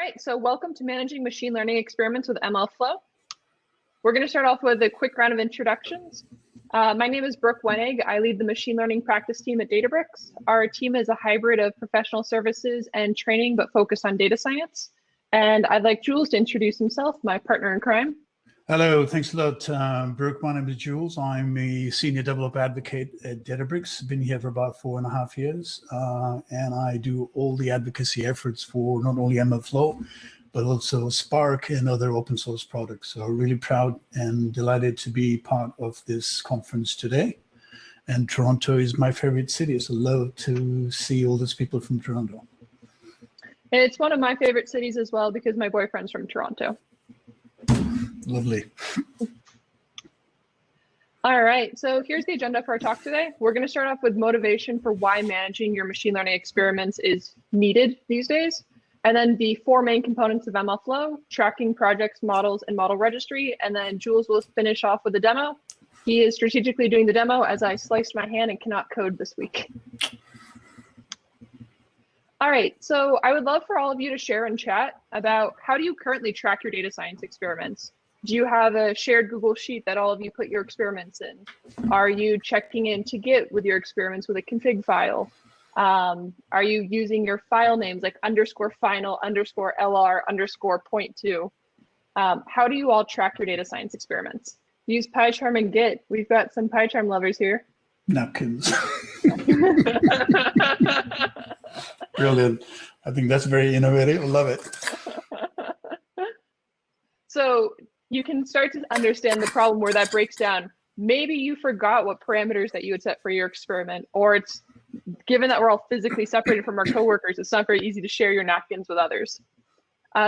right, so welcome to Managing Machine Learning Experiments with MLflow. We're going to start off with a quick round of introductions. My name is Brooke Wenig. I lead the machine learning practice team at Databricks. Our team is a hybrid of professional services and training, but focused on data science. And I'd like Jules to introduce himself, my partner in crime. Hello, thanks a lot, Brooke. My name is Jules. I'm a senior developer advocate at Databricks. Been here for about 4.5 years, and I do all the advocacy efforts for not only MLflow, but also Spark and other open source products. So really proud and delighted to be part of this conference today. And Toronto is my favorite city, so love to see all these people from Toronto. And it's one of my favorite cities as well because my boyfriend's from Toronto. Lovely. All right, so here's the agenda for our talk today. We're going to start off with motivation for why managing your machine learning experiments is needed these days. And then the four main components of MLflow: tracking projects, models, and model registry. And then Jules will finish off with a demo. He is strategically doing the demo as I sliced my hand and cannot code this week. All right, so I would love for all of you to share in chat about how do you currently track your data science experiments? Do you have a shared Google Sheet that all of you put your experiments in? Are you checking into Git with your experiments with a config file? Are you using your file names like _final _lr _point2? How do you all track your data science experiments? Use PyCharm and Git. We've got some PyCharm lovers here. Napkins. Brilliant. I think that's very innovative. I love it. So you can start to understand the problem where that breaks down. Maybe you forgot what parameters that you had set for your experiment, or it's given that we're all physically separated from our coworkers, it's not very easy to share your napkins with others.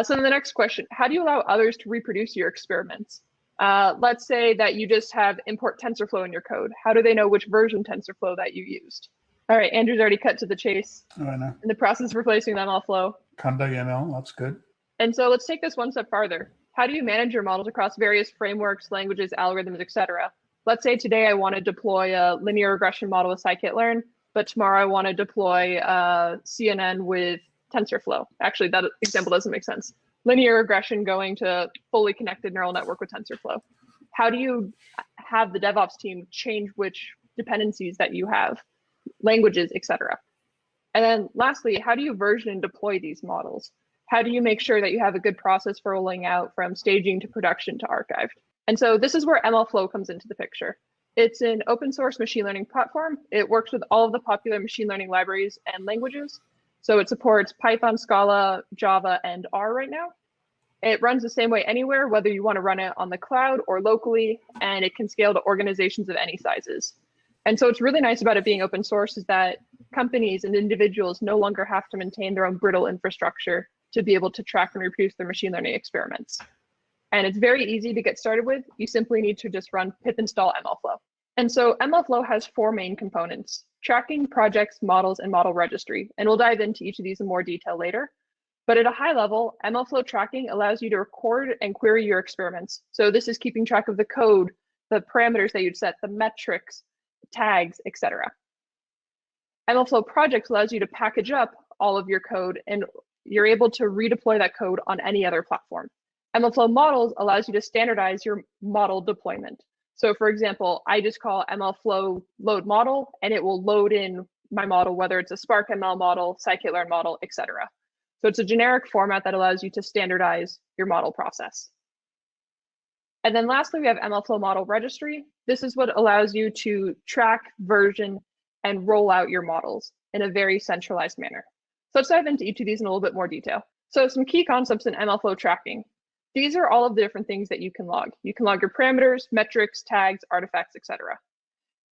So then the next question, how do you allow others to reproduce your experiments? Let's say that you just have import TensorFlow in your code. How do they know which version TensorFlow that you used? All right, Andrew's already cut to the chase in the process of replacing MLflow. Conduct ML, that's good. And so let's take this one step farther. How do you manage your models across various frameworks, languages, algorithms, etc.? Let's say today I want to deploy a linear regression model with scikit-learn, but tomorrow I want to deploy CNN with TensorFlow. Actually, that example doesn't make sense. Linear regression going to fully connected neural network with TensorFlow. How do you have the DevOps team change which dependencies that you have, languages, etc.? And then lastly, how do you version and deploy these models? How do you make sure that you have a good process for rolling out from staging to production to archived? And so this is where MLflow comes into the picture. It's an open source machine learning platform. It works with all of the popular machine learning libraries and languages. So it supports Python, Scala, Java, and R right now. It runs the same way anywhere, whether you want to run it on the cloud or locally, and it can scale to organizations of any sizes. And so what's really nice about it being open source is that companies and individuals no longer have to maintain their own brittle infrastructure to be able to track and reproduce their machine learning experiments. And it's very easy to get started with. You simply need to just run pip install MLflow. And so MLflow has four main components: tracking, projects, models, and model registry. And we'll dive into each of these in more detail later. But at a high level, MLflow tracking allows you to record and query your experiments. So this is keeping track of the code, the parameters that you'd set, the metrics, tags, etc. MLflow projects allows you to package up all of your code, and you're able to redeploy that code on any other platform. MLflow models allows you to standardize your model deployment. So for example, I just call MLflow load model, and it will load in my model, whether it's a Spark ML model, scikit-learn model, etc. So it's a generic format that allows you to standardize your model process. And then lastly, we have MLflow model registry. This is what allows you to track, version, and roll out your models in a very centralized manner. So let's dive into each of these in a little bit more detail. So some key concepts in MLflow tracking. These are all of the different things that you can log. You can log your parameters, metrics, tags, artifacts, etc.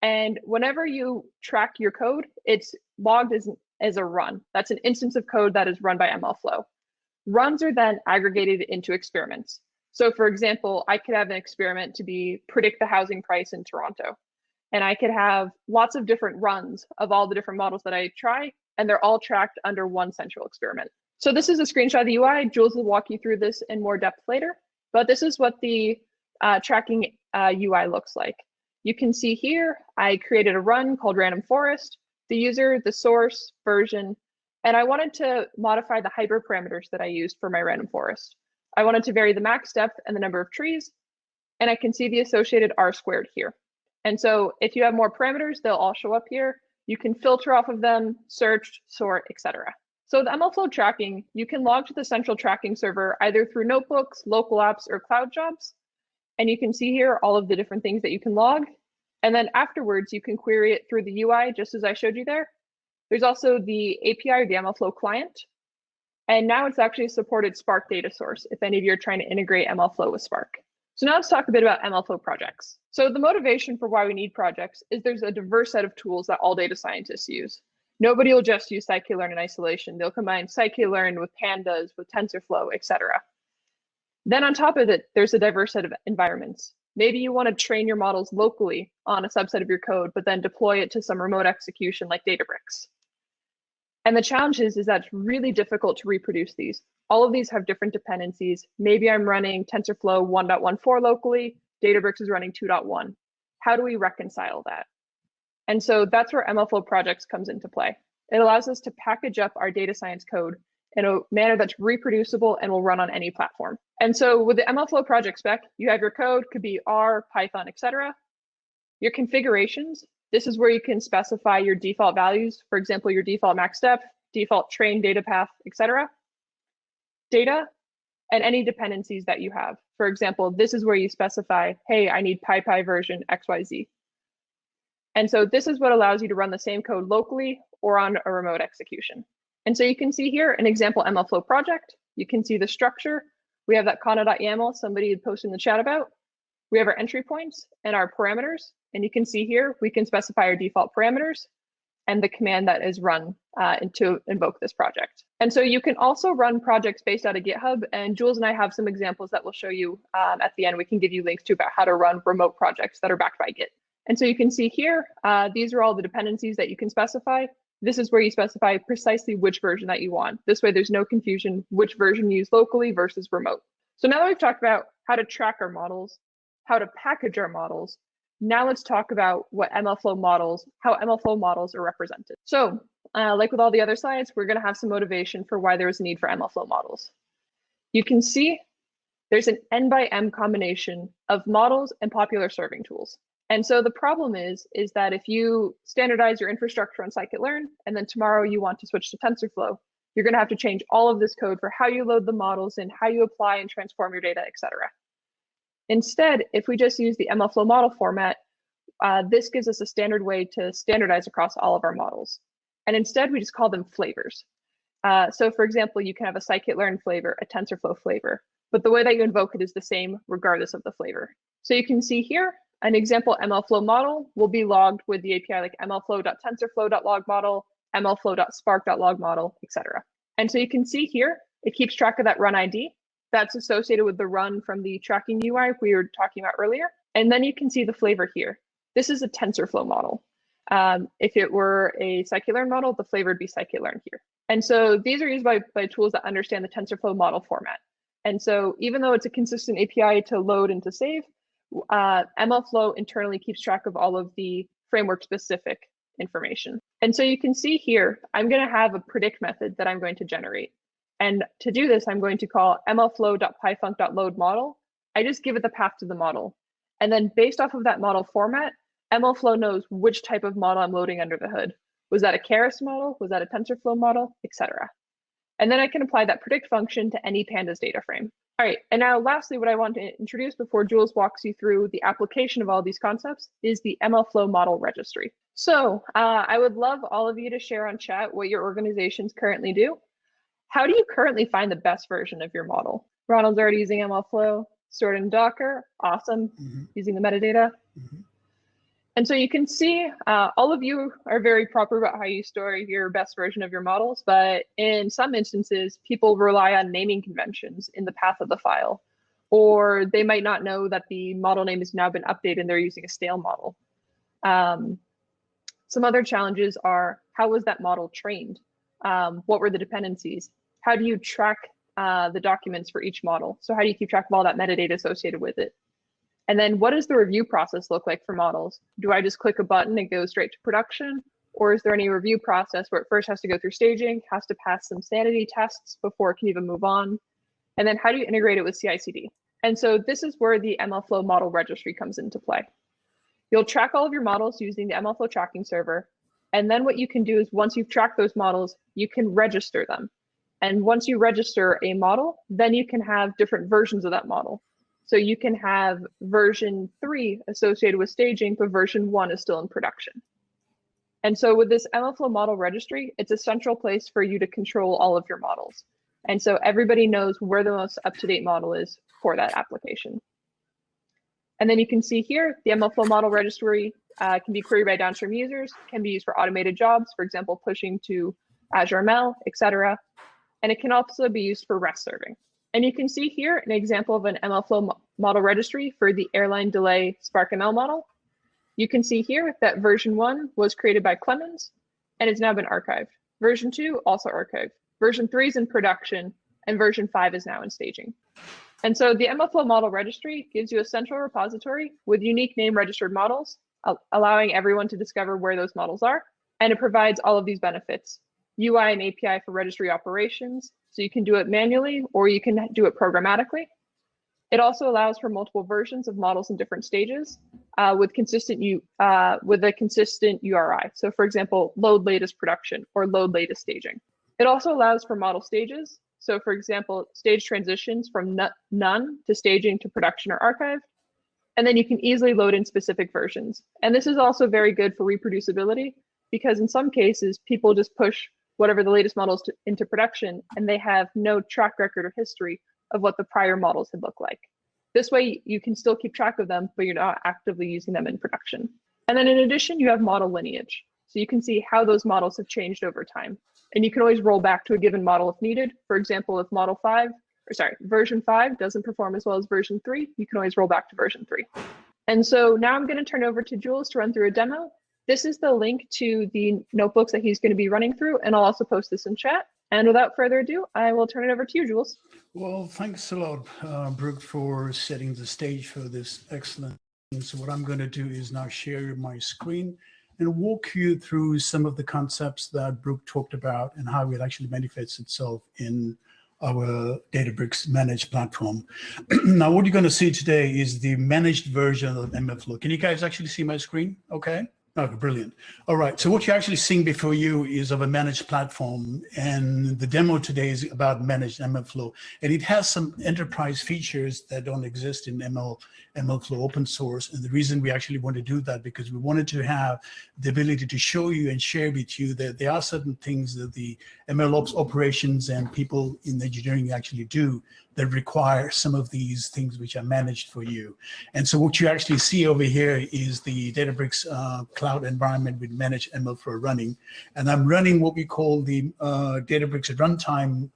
And whenever you track your code, it's logged as a run. That's an instance of code that is run by MLflow. Runs are then aggregated into experiments. So for example, I could have an experiment to predict the housing price in Toronto. And I could have lots of different runs of all the different models that I try, and they're all tracked under one central experiment. So this is a screenshot of the UI. Jules will walk you through this in more depth later, but this is what the tracking UI looks like. You can see here, I created a run called random forest, the user, the source, version, And I wanted to modify the hyperparameters that I used for my random forest. I wanted to vary the max depth and the number of trees, and I can see the associated R squared here. And so if you have more parameters, they'll all show up here. You can filter off of them, search, sort, etc. So the MLflow tracking, you can log to the central tracking server either through notebooks, local apps, or cloud jobs. And you can see here all of the different things that you can log. And then afterwards, you can query it through the UI, just as I showed you there. There's also the API or the MLflow client. And now it's actually a supported Spark data source if any of you are trying to integrate MLflow with Spark. So now let's talk a bit about MLflow projects. So the motivation for why we need projects is there's a diverse set of tools that all data scientists use. Nobody will just use scikit-learn in isolation. They'll combine scikit-learn with pandas, with TensorFlow, etc. Then on top of it, there's a diverse set of environments. Maybe you want to train your models locally on a subset of your code, but then deploy it to some remote execution like Databricks. And the challenge is that it's really difficult to reproduce these. All of these have different dependencies. Maybe I'm running TensorFlow 1.14 locally, Databricks is running 2.1. How do we reconcile that? And so that's where MLflow projects comes into play. It allows us to package up our data science code in a manner that's reproducible and will run on any platform. And so with the MLflow project spec, you have your code, could be R, Python, etc. Your configurations, this is where you can specify your default values. For example, your default max depth, default train data path, etc. Data, and any dependencies that you have. For example, this is where you specify, hey, I need PyPy version XYZ. And so this is what allows you to run the same code locally or on a remote execution. And so you can see here an example MLflow project. You can see the structure. We have that kana.yaml somebody had posted in the chat about. We have our entry points and our parameters. And you can see here, we can specify our default parameters and the command that is run to invoke this project. And so you can also run projects based out of GitHub. And Jules and I have some examples that we'll show you at the end. We can give you links to about how to run remote projects that are backed by Git. And so you can see here, these are all the dependencies that you can specify. This is where you specify precisely which version that you want. This way, there's no confusion which version you use locally versus remote. So now that we've talked about how to track our models, how to package our models, now let's talk about what MLflow models, how MLflow models are represented. So like with all the other slides, we're going to have some motivation for why there is a need for MLflow models. You can see there's an N by M combination of models and popular serving tools. And so the problem is that if you standardize your infrastructure on scikit-learn, and then tomorrow you want to switch to TensorFlow, you're going to have to change all of this code for how you load the models and how you apply and transform your data, etc. Instead, if we just use the MLflow model format, this gives us a standard way to standardize across all of our models. And instead, we just call them flavors. So for example, you can have a scikit-learn flavor, a TensorFlow flavor, but the way that you invoke it is the same regardless of the flavor. So you can see here, an example MLflow model will be logged with the API like mlflow.tensorflow.log model, mlflow.spark.log model, etc. And so you can see here, it keeps track of that run ID that's associated with the run from the tracking UI we were talking about earlier. And then you can see the flavor here. This is a TensorFlow model. If it were a scikit-learn model, the flavor would be scikit-learn here. And so these are used by tools that understand the TensorFlow model format. And so even though it's a consistent API to load and to save, MLflow internally keeps track of all of the framework-specific information. And so you can see here, I'm going to have a predict method that I'm going to generate. And to do this, I'm going to call mlflow.pyfunc.load model. I just give it the path to the model. And then based off of that model format, MLflow knows which type of model I'm loading under the hood. Was that a Keras model? Was that a TensorFlow model, etc. And then I can apply that predict function to any pandas data frame. All right, and now lastly, what I want to introduce before Jules walks you through the application of all these concepts is the MLflow model registry. So I would love all of you to share on chat what your organizations currently do. How do you currently find the best version of your model? Ronald's already using MLflow, stored in Docker, awesome, using the metadata. And so you can see all of you are very proper about how you store your best version of your models, but in some instances, people rely on naming conventions in the path of the file, or they might not know that the model name has now been updated and they're using a stale model. Some other challenges are, how was that model trained? What were the dependencies? How do you track the documents for each model? So how do you keep track of all that metadata associated with it? And then what does the review process look like for models? Do I just click a button and go straight to production? Or is there any review process where it first has to go through staging, has to pass some sanity tests before it can even move on? And then how do you integrate it with CI/CD? And so this is where the MLflow model registry comes into play. You'll track all of your models using the MLflow tracking server. And then what you can do is once you've tracked those models, you can register them. And once you register a model, then you can have different versions of that model. So you can have version 3 associated with staging, but version 1 is still in production. And so with this MLflow model registry, it's a central place for you to control all of your models. And so everybody knows where the most up-to-date model is for that application. And then you can see here, the MLflow model registry can be queried by downstream users, can be used for automated jobs, for example, pushing to Azure ML, etc. And it can also be used for REST serving. And you can see here an example of an MLflow model registry for the airline delay Spark ML model. You can see here that version 1 was created by Clemens and it's now been archived. Version 2 also archived. Version 3 is in production and version 5 is now in staging. And so the MLflow model registry gives you a central repository with unique name registered models, allowing everyone to discover where those models are. And it provides all of these benefits: UI and API for registry operations. So you can do it manually or you can do it programmatically. It also allows for multiple versions of models in different stages with a consistent URI. So for example, load latest production or load latest staging. It also allows for model stages. So for example, stage transitions from none to staging to production or archive. And then you can easily load in specific versions. And this is also very good for reproducibility because in some cases, people just push whatever the latest models into production and they have no track record or history of what the prior models had looked like. This way you can still keep track of them, but you're not actively using them in production. And then in addition, you have model lineage. So you can see how those models have changed over time. And you can always roll back to a given model if needed. For example, if version 5 doesn't perform as well as version 3, you can always roll back to version 3. And so now I'm going to turn over to Jules to run through a demo. This is the link to the notebooks that he's going to be running through, and I'll also post this in chat. And without further ado, I will turn it over to you, Jules. Well, thanks a lot, Brooke, for setting the stage for this excellent. So what I'm going to do is now share my screen and walk you through some of the concepts that Brooke talked about and how it actually manifests itself in our Databricks managed platform. Now, what you're going to see today is the managed version of MLflow. Can you guys actually see my screen? Okay. Oh, brilliant. All right. So what you're actually seeing before you is of a managed platform. And the demo today is about managed MLflow. And it has some enterprise features that don't exist in MLflow open source. And the reason we actually want to do that, because we wanted to have the ability to show you and share with you that there are certain things that the MLOps operations and people in engineering actually do that require some of these things which are managed for you. And so what you actually see over here is the Databricks cloud environment with managed MLflow running. And I'm running what we call the Databricks runtime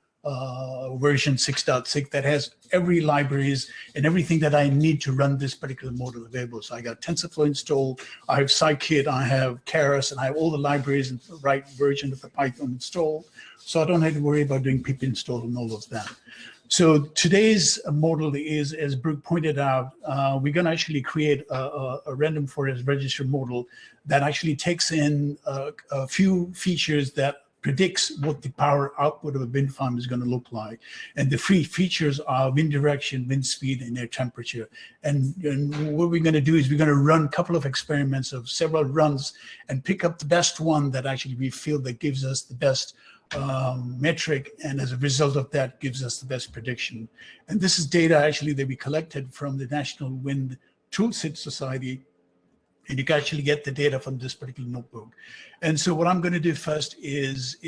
version 6.6 that has every libraries and everything that I need to run this particular model available. So I got TensorFlow installed, I have Scikit, I have Keras, and I have all the libraries and the right version of the Python installed. So I don't have to worry about doing pip install and all of that. So today's model is, as Brooke pointed out, we're going to actually create a random forest register model that actually takes in a few features that predicts what the power output of a wind farm is going to look like. And the three features are wind direction, wind speed, and air temperature. And what we're going to do is we're going to run a couple of experiments of several runs and pick up the best one that actually we feel that gives us the best metric, and as a result of that gives us the best prediction. And this is data actually that we collected from the National Wind Toolset Society, and you can actually get the data from this particular notebook. And so what I'm going to do first is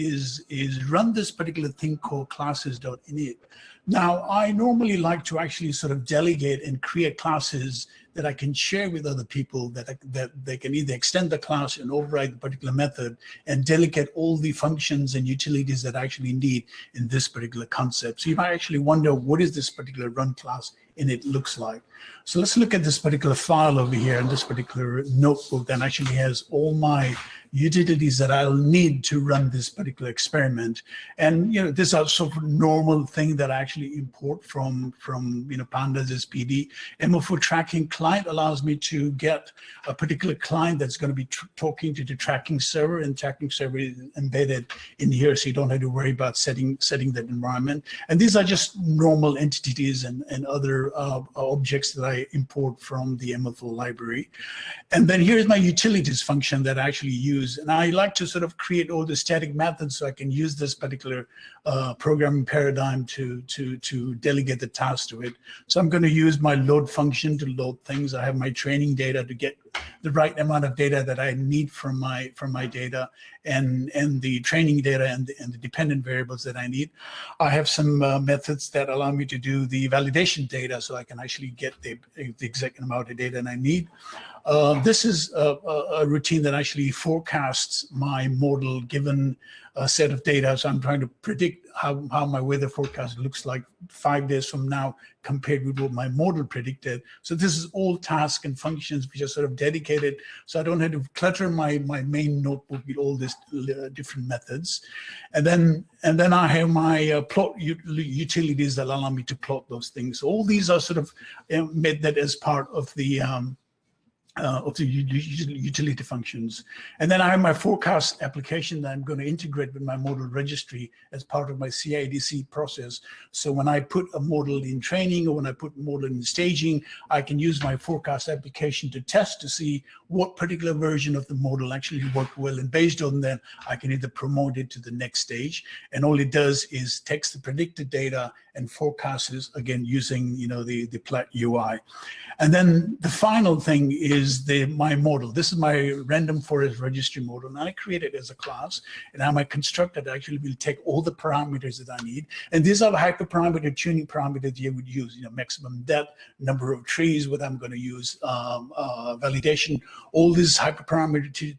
run this particular thing called classes.init. Now, I normally like to actually sort of delegate and create classes that I can share with other people, that they can either extend the class and override the particular method and delegate all the functions and utilities that I actually need in this particular concept. So you might actually wonder, what is this particular run class init looks like? So let's look at this particular file over here in this particular notebook that actually has all my utilities that I'll need to run this particular experiment. And this is sort of normal thing that I actually import from Pandas as PD. MLflow tracking client allows me to get a particular client that's going to be talking to the tracking server, and tracking server is embedded in here, so you don't have to worry about setting that environment. And these are just normal entities and other objects that I import from the MLflow library. And then here's my utilities function that I actually use. And I like to sort of create all the static methods so I can use this particular programming paradigm to delegate the task to it. So I'm going to use my load function to load things. I have my training data to get the right amount of data that I need from my data, and the training data and the dependent variables that I need. I have some methods that allow me to do the validation data, so I can actually get the exact amount of data that I need. This is a routine that actually forecasts my model given a set of data. So I'm trying to predict how my weather forecast looks like 5 days from now compared with what my model predicted. So this is all tasks and functions which are sort of dedicated, so I don't have to clutter my main notebook with all these different methods. And then I have my plot utilities that allow me to plot those things. So all these are sort of made that as part of the utility functions. And then I have my forecast application that I'm going to integrate with my model registry as part of my CI/CD process. So when I put a model in training or when I put a model in staging, I can use my forecast application to test to see what particular version of the model actually worked well. And based on that, I can either promote it to the next stage. And all it does is takes the predicted data and forecasts again using the Plat UI. And then the final thing is my model. This is my random forest registry model, and I created it as a class. And now my constructor actually will take all the parameters that I need. And these are the hyperparameter tuning parameters you would use, maximum depth, number of trees, what I'm going to use, validation, all these hyperparameter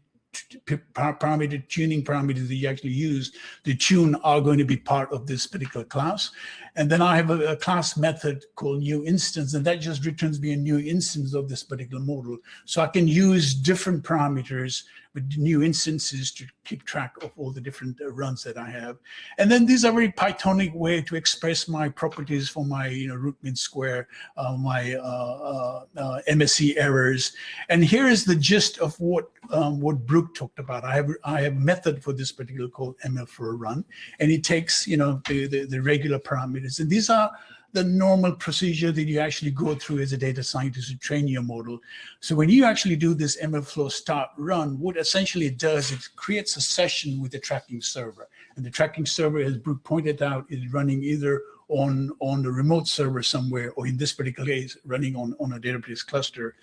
tuning parameters that you actually use to tune are going to be part of this particular class. And then I have a class method called new instance, and that just returns me a new instance of this particular model. So I can use different parameters with new instances to keep track of all the different runs that I have. And then these are very Pythonic way to express my properties for my root mean square, my MSc errors. And here is the gist of what Brooke talked about. I have a method for this particular called MLflow run, and it takes the regular parameters. And these are the normal procedure that you actually go through as a data scientist to train your model. So when you actually do this MLflow start run, what essentially it does, it creates a session with the tracking server. And the tracking server, as Brooke pointed out, is running either on the remote server somewhere, or in this particular case, running on a Databricks cluster.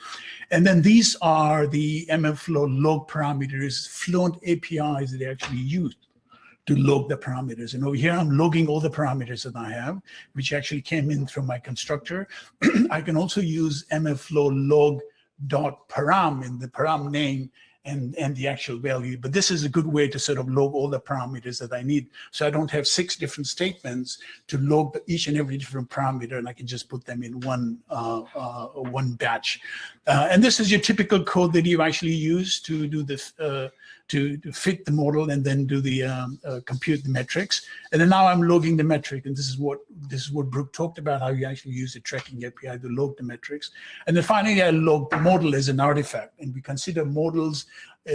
And then these are the MLflow log parameters, Fluent APIs that they actually use to log the parameters. And over here, I'm logging all the parameters that I have, which actually came in through my constructor. I can also use MLflow log.param in the param name and the actual value. But this is a good way to sort of log all the parameters that I need. So I don't have 6 different statements to log each and every different parameter, and I can just put them in one batch. And this is your typical code that you actually use to do this, to fit the model and then do the compute the metrics. And then now I'm logging the metric, and this is what Brooke talked about, how you actually use the tracking API to log the metrics. And then finally, I log the model as an artifact, and we consider models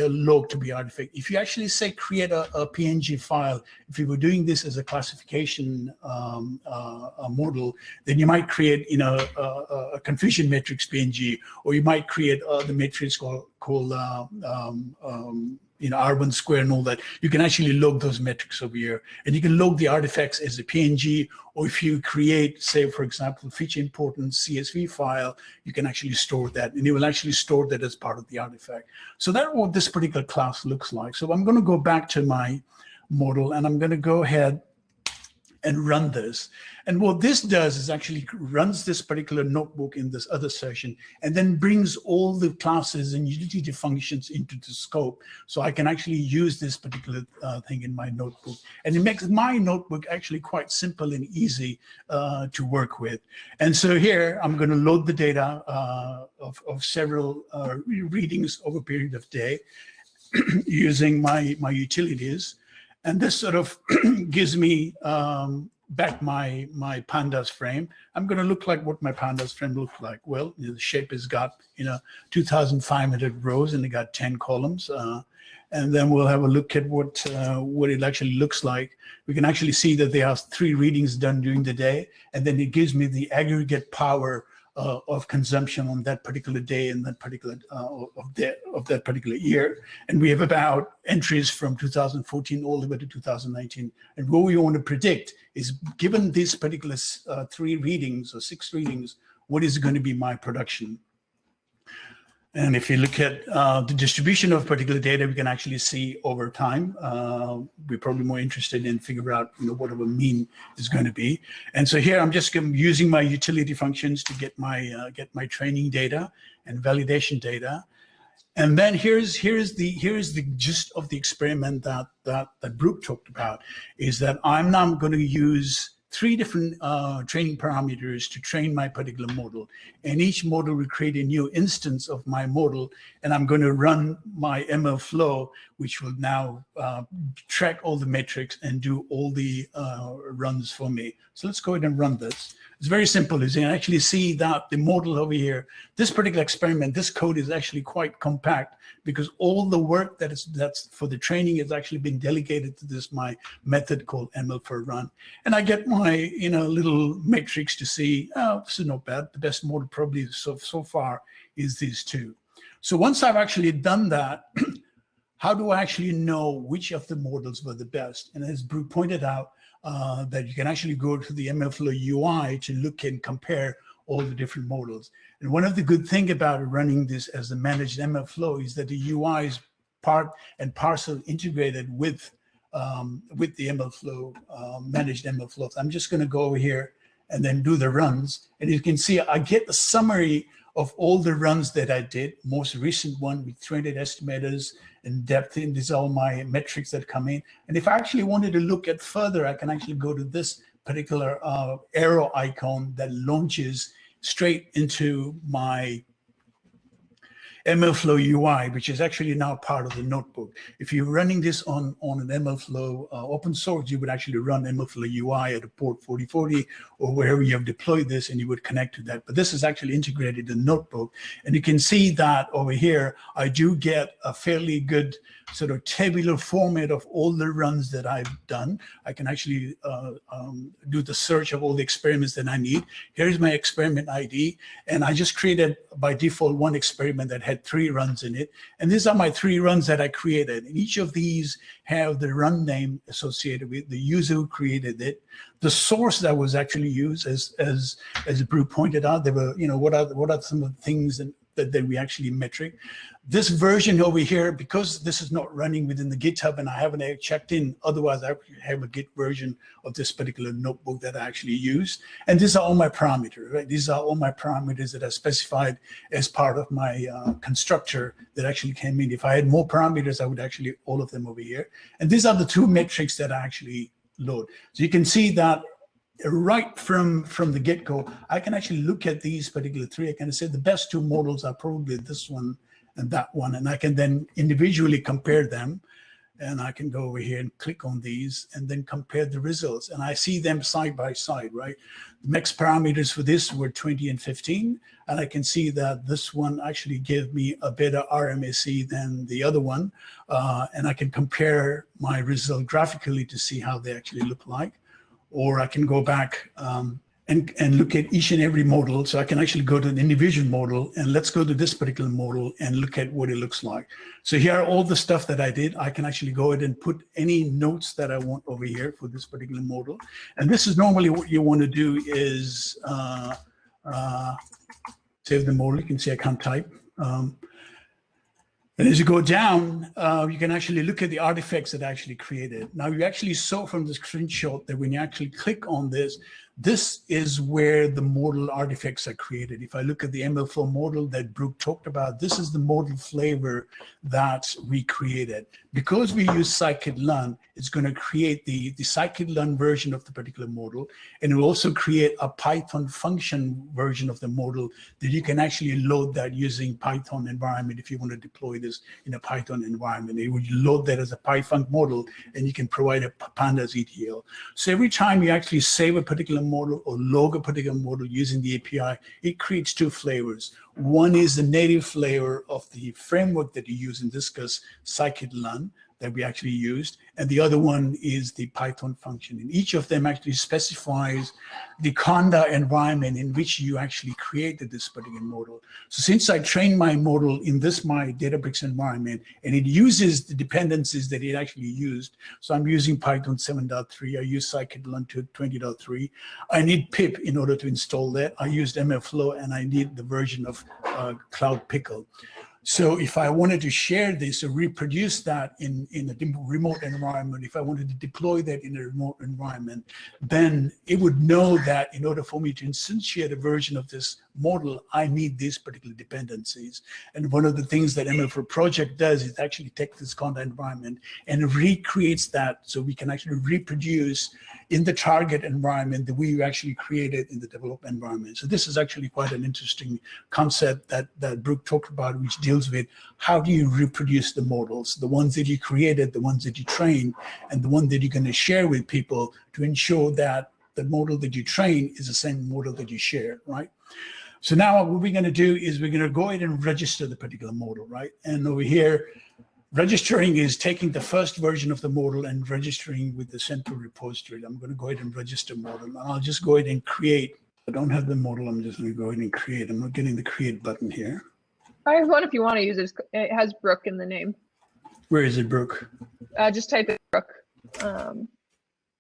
log to be artifact. If you actually say create a PNG file, if you were doing this as a classification model, then you might create a confusion matrix PNG, or you might create the matrix called R1 square and all that. You can actually log those metrics over here, and you can log the artifacts as a PNG, or if you create, say, for example, feature importance CSV file, you can actually store that, and it will actually store that as part of the artifact. So that's what this particular class looks like. So I'm going to go back to my model, and I'm going to go ahead and run this. And what this does is actually runs this particular notebook in this other session, and then brings all the classes and utility functions into the scope. So I can actually use this particular thing in my notebook. And it makes my notebook actually quite simple and easy to work with. And so here, I'm going to load the data of several readings over a period of day. using my utilities. And this sort of gives me back my pandas frame. I'm going to look like what my pandas frame looks like. Well, the shape has got 2,500 rows and it got 10 columns. And then we'll have a look at what it actually looks like. We can actually see that there are 3 readings done during the day, and then it gives me the aggregate power of consumption on that particular day and that particular of that particular year. And we have about entries from 2014 all the way to 2019. And what we want to predict is, given these particular 3 readings or 6 readings, what is going to be my production? And if you look at the distribution of particular data, we can actually see over time. We're probably more interested in figuring out what our mean is going to be. And so here I'm just using my utility functions to get my training data and validation data. And then here's the gist of the experiment that Brooke talked about, is that I'm now going to use 3 different training parameters to train my particular model. And each model will create a new instance of my model. And I'm going to run my MLflow, which will now track all the metrics and do all the runs for me. So let's go ahead and run this. It's very simple. You can actually see that the model over here, this particular experiment, this code is actually quite compact, because all the work that's for the training is actually being delegated to my method called MLflow run. And I get my little matrix to see, oh, this is not bad. The best model probably so far is these 2. So once I've actually done that, how do I actually know which of the models were the best? And as Brooke pointed out, that you can actually go to the MLflow UI to look and compare all the different models. And one of the good things about running this as a managed MLflow is that the UI is part and parcel integrated with the MLflow, managed MLflow. So I'm just going to go over here and then do the runs. And you can see I get the summary of all the runs that I did, most recent one with 300 estimators and depth, and these are all my metrics that come in. And if I actually wanted to look at further, I can actually go to this particular arrow icon that launches straight into my MLflow UI, which is actually now part of the notebook. If you're running this on an MLflow open source, you would actually run MLflow UI at a port 4040 or wherever you have deployed this, and you would connect to that. But this is actually integrated in the notebook. And you can see that over here, I do get a fairly good sort of tabular format of all the runs that I've done. I can actually do the search of all the experiments that I need. Here's my experiment ID. And I just created by default 1 experiment that had 3 runs in it. And these are my 3 runs that I created. And each of these have the run name associated with the user who created it, the source that was actually used, as Brew pointed out. There were, what are some of the things that we actually metric. This version over here, because this is not running within the GitHub and I haven't checked in, otherwise I have a Git version of this particular notebook that I actually use. And these are all my parameters, right? These are all my parameters that are specified as part of my constructor that actually came in. If I had more parameters, I would actually all of them over here. And these are the 2 metrics that I actually load. So you can see that right from the get-go, I can actually look at these particular 3. I can say the best 2 models are probably this one and that one, and I can then individually compare them. And I can go over here and click on these and then compare the results. And I see them side by side, right? The max parameters for this were 20 and 15. And I can see that this one actually gave me a better RMSE than the other one. And I can compare my result graphically to see how they actually look like. Or I can go back and look at each and every model. So I can actually go to an individual model, and let's go to this particular model and look at what it looks like. So here are all the stuff that I did. I can actually go ahead and put any notes that I want over here for this particular model. And this is normally what you want to do is save the model. You can see I can't type. And as you go down, you can actually look at the artifacts that I actually created. Now, you actually saw from the screenshot that when you actually click on this, This is where the modal artifacts are created. If I look at the MLflow modal that Brooke talked about, this is the modal flavor that we created. Because we use scikit-learn, it's going to create the scikit-learn version of the particular modal, and it will also create a Python function version of the modal that you can actually load that using Python environment. If you want to deploy this in a Python environment, it would load that as a PyFunc modal, and you can provide a pandas ETL. So every time you actually save a particular model or log a particular model using the API, it creates two flavors. One is the native flavor of the framework that you use, in this case, scikit-learn, that we actually used, and the other one is the Python function. And each of them actually specifies the Conda environment in which you actually created this particular model. So since I trained my model in this my Databricks environment, and it uses the dependencies that it actually used, so I'm using Python 7.3, I use scikit-learn 20.3, I need pip in order to install that, I used MLflow, and I need the version of Cloud Pickle. So if I wanted to share this or reproduce that in a remote environment, if I wanted to deploy that in a remote environment, then it would know that in order for me to instantiate a version of this model, I need these particular dependencies. And one of the things that MLflow project does is actually take this Conda environment and recreates that so we can actually reproduce in the target environment that we actually created in the development environment. So this is actually quite an interesting concept that Brooke talked about, which deals with how do you reproduce the models, the ones that you created, the ones that you trained, and the one that you're going to share with people to ensure that the model that you train is the same model that you share, right? So now what we're going to do is we're going to go ahead and register the particular model, right? And over here, registering is taking the first version of the model and registering with the central repository. I'm going to go ahead and register model, and I'll just go ahead and create. I don't have the model. I'm just going to go ahead and create. I'm not getting the create button here. I have one if you want to use it. It has Brooke in the name. Where is it, Brooke? Just type in Brooke.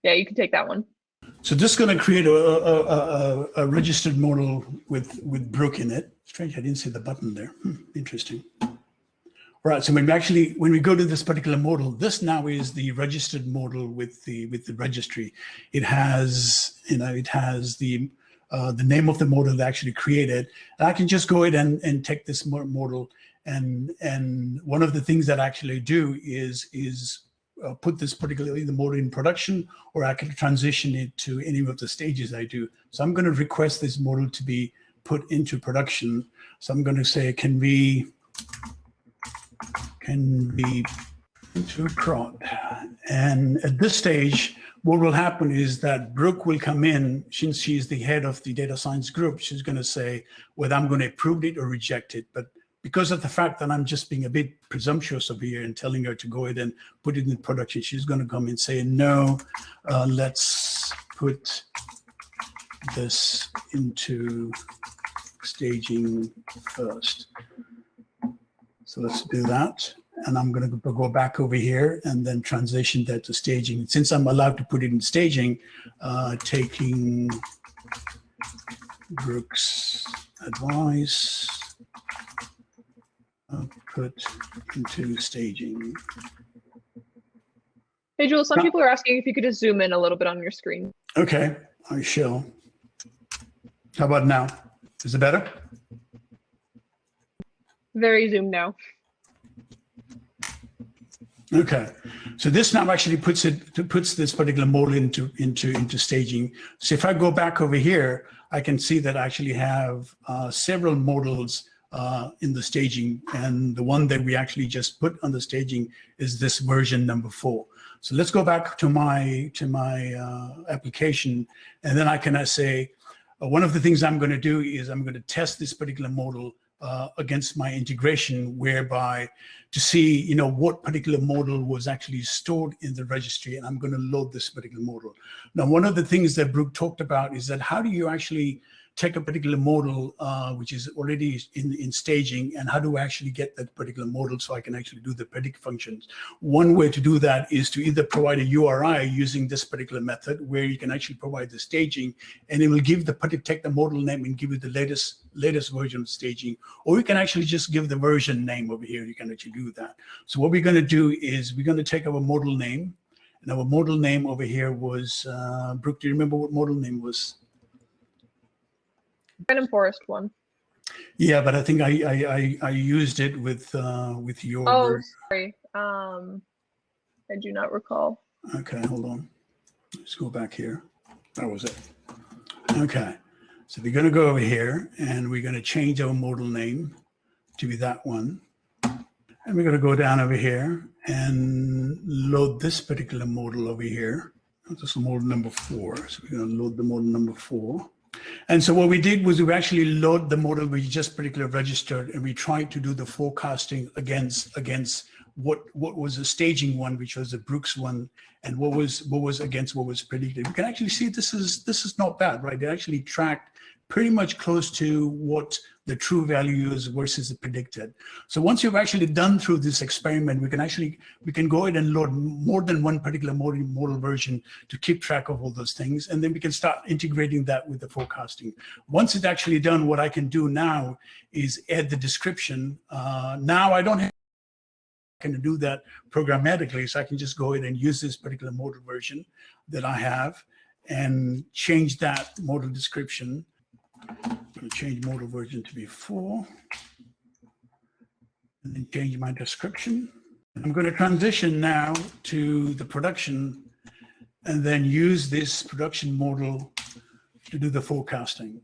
Yeah, you can take that one. So this is going to create a registered model with Brooke in it. Strange, I didn't see the button there. Interesting. All right, so when we go to this particular model, this now is the registered model with the registry. It has, it has the name of the model that actually created. And I can just go ahead and take this model, and one of the things that I actually do is put this particularly the model in production, or I can transition it to any of the stages I do. So I'm going to request this model to be put into production. So I'm going to say, can be into prod. And at this stage, what will happen is that Brooke will come in, since she's the head of the data science group, she's going to say whether I'm going to approve it or reject it. But because of the fact that I'm just being a bit presumptuous over here and telling her to go ahead and put it in production, she's going to come and say, no, let's put this into staging first. So let's do that. And I'm going to go back over here and then transition that to staging. Since I'm allowed to put it in staging, taking Brooke's advice, put into staging. Hey, Jules, some people are asking if you could just zoom in a little bit on your screen. Okay, I shall. How about now? Is it better? Very zoomed now. Okay, so this now actually puts this particular model into staging. So if I go back over here, I can see that I actually have several models in the staging, and the one that we actually just put on the staging is this version number 4. So let's go back to my application, and then I can say one of the things I'm going to do is I'm going to test this particular model against my integration, whereby to see what particular model was actually stored in the registry, and I'm going to load this particular model. Now, one of the things that Brooke talked about is that how do you actually take a particular model which is already in staging, and how do I actually get that particular model so I can actually do the predict functions? One way to do that is to either provide a URI using this particular method, where you can actually provide the staging, and it will give take the model name and give you the latest version of staging, or you can actually just give the version name over here. You can actually do that. So what we're going to do is we're going to take our model name, and our model name over here was Brooke. Do you remember what model name was? Random forest one. Yeah, but I think I used it with your. Oh, sorry. I do not recall. Okay, hold on. Let's go back here. That was it. Okay, so we're going to go over here, and we're going to change our modal name to be that one. And we're going to go down over here and load this particular modal over here. This is modal number 4. So we're going to load the modal number 4. And so what we did was we actually load the model we just particularly registered, and we tried to do the forecasting against what was the staging one, which was the Brooks one, and what was against what was predicted. We can actually see this is not bad, right? They actually tracked pretty much close to what the true value is versus the predicted. So once you've actually done through this experiment, we can go ahead and load more than one particular model version to keep track of all those things, and then we can start integrating that with the forecasting. Once it's actually done, what I can do now is add the description. Now I don't have to do that programmatically, so I can just go ahead and use this particular model version that I have and change that model description. I'm going to change modal version to be 4, and then change my description. I'm going to transition now to the production, and then use this production model to do the forecasting.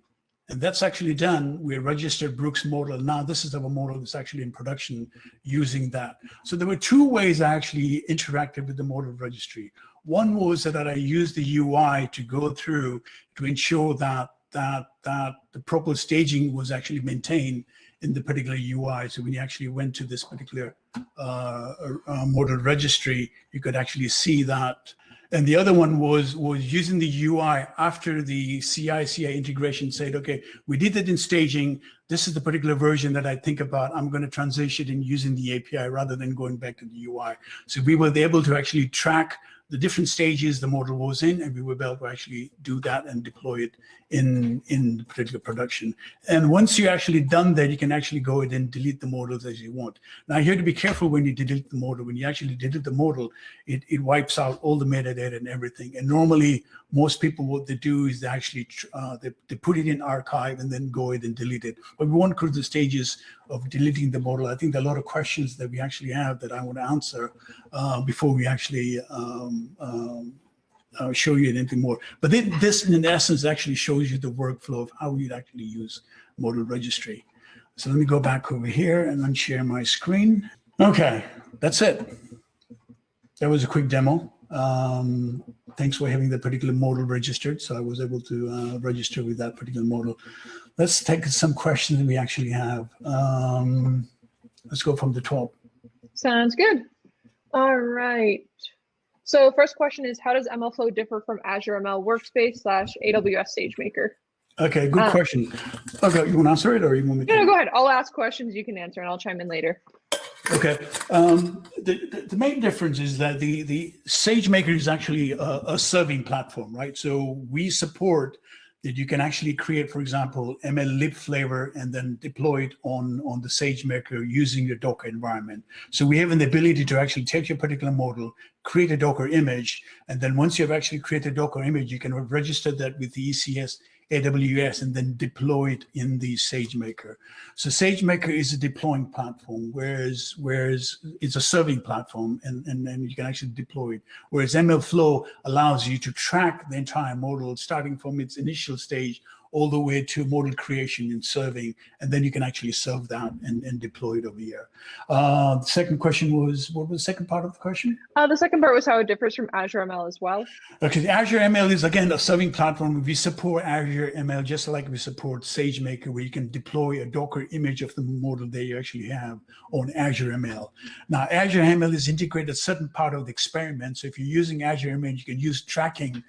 And that's actually done. We registered Brooks model. Now this is our model that's actually in production using that. So there were 2 ways I actually interacted with the model registry. One was that I used the UI to go through to ensure that the proper staging was actually maintained in the particular UI. So when you actually went to this particular model registry, you could actually see that. And the other one was using the UI after the CI/CD integration said, okay, we did it in staging. This is the particular version that I think about. I'm going to transition in using the API rather than going back to the UI. So we were able to actually track the different stages the model was in, and we were able to actually do that and deploy it in the particular production. And once you're actually done that, you can actually go ahead and delete the models as you want. Now you have to be careful when you delete the model. When you actually delete the model, it wipes out all the metadata and everything. And normally, most people, what they do is they actually they put it in archive and then go ahead and delete it. But we won't go through the stages of deleting the model. I think there are a lot of questions that we actually have that I want to answer before we actually show you anything more. But then this, in essence, actually shows you the workflow of how you'd actually use model registry. So let me go back over here and unshare my screen. Okay, that's it. That was a quick demo. Thanks for having that particular model registered. So I was able to register with that particular model. Let's take some questions that we actually have. Let's go from the top. Sounds good. All right. So first question is, how does MLflow differ from Azure ML Workspace / AWS SageMaker? Okay, good question. Okay, you want to answer it or you want me to? No, go ahead. I'll ask questions, you can answer, and I'll chime in later. Okay. The main difference is that the SageMaker is actually a serving platform, right? So we support that you can actually create, for example, ML lib flavor and then deploy it on the SageMaker using your Docker environment. So we have an ability to actually take your particular model, create a Docker image, and then once you've actually created a Docker image, you can register that with the ECS AWS and then deploy it in the SageMaker. So SageMaker is a deploying platform, whereas it's a serving platform and you can actually deploy it. Whereas MLflow allows you to track the entire model starting from its initial stage all the way to model creation and serving, and then you can actually serve that and deploy it over here. The second question was, what was the second part of the question? The second part was how it differs from Azure ML as well. Okay, Azure ML is, again, a serving platform. We support Azure ML just like we support SageMaker, where you can deploy a Docker image of the model that you actually have on Azure ML. Now, Azure ML is integrated a certain part of the experiment. So if you're using Azure ML, you can use tracking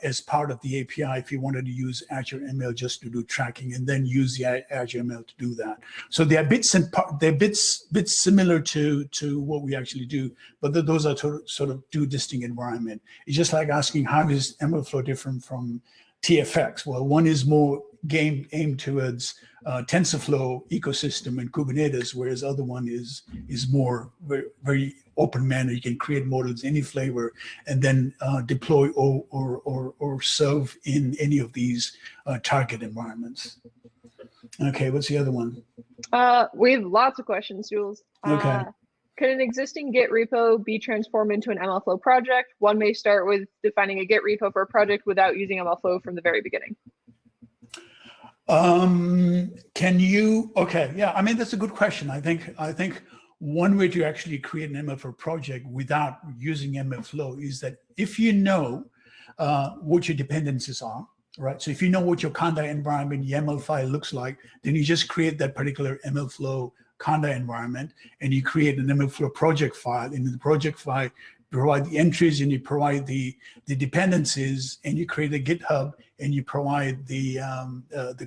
as part of the API if you wanted to use Azure ML just to do tracking, and then use the Azure ML to do that. So they are bits similar to what we actually do, but those are sort of 2 distinct environments. It's just like asking, how is MLflow different from TFX? Well, one is more aimed towards TensorFlow ecosystem and Kubernetes, whereas other one is more very open manner. You can create models any flavor and then deploy or serve in any of these target environments. Okay, what's the other one? We have lots of questions, Jules. Okay. Could an existing Git repo be transformed into an MLflow project? One may start with defining a Git repo for a project without using MLflow from the very beginning. Can you? Okay, yeah. I mean, that's a good question. I think one way to actually create an MLflow project without using MLflow is that if you know what your dependencies are, right? So if you know what your Conda environment YAML file looks like, then you just create that particular MLflow Conda environment, and you create an MLflow project file. And in the project file, you provide the entries and you provide the dependencies, and you create a GitHub and you provide the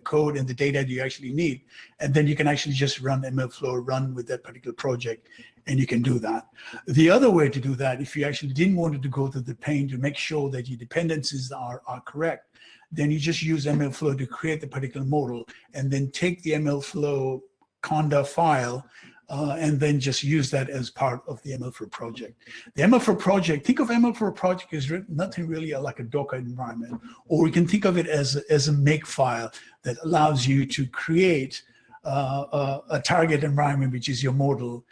code and the data that you actually need. And then you can actually just run MLflow, run with that particular project, and you can do that. The other way to do that, if you actually didn't want to go to the pain to make sure that your dependencies are correct, then you just use MLflow to create the particular model, and then take the MLflow Conda file and then just use that as part of the MLflow project. The MLflow project, think of MLflow project as nothing really like a Docker environment, or you can think of it as a make file that allows you to create a target environment, which is your model,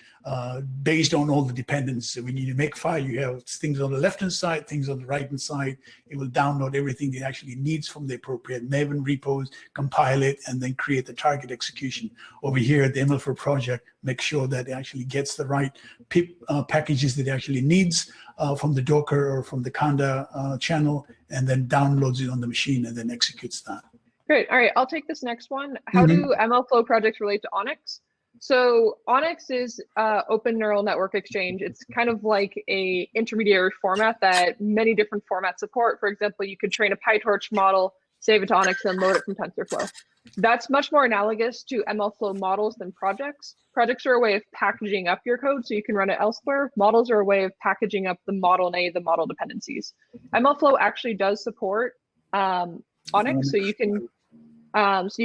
based on all the dependencies. When you make file, you have things on the left-hand side, things on the right-hand side. It will download everything it actually needs from the appropriate Maven repos, compile it, and then create the target execution. Over here at the MLflow project, make sure that it actually gets the right pip packages that it actually needs from the Docker or from the Conda channel, and then downloads it on the machine and then executes that. Great. All right, I'll take this next one. How do MLflow projects relate to onnx? So onnx is Open Neural Network Exchange. It's kind of like a intermediary format that many different formats support. For example, you could train a PyTorch model, save it to onnx, and load it from TensorFlow. That's much more analogous to MLflow models than projects. Projects are a way of packaging up your code so you can run it elsewhere. Models are a way of packaging up the model and any of the model dependencies. MLflow actually does support onnx, so you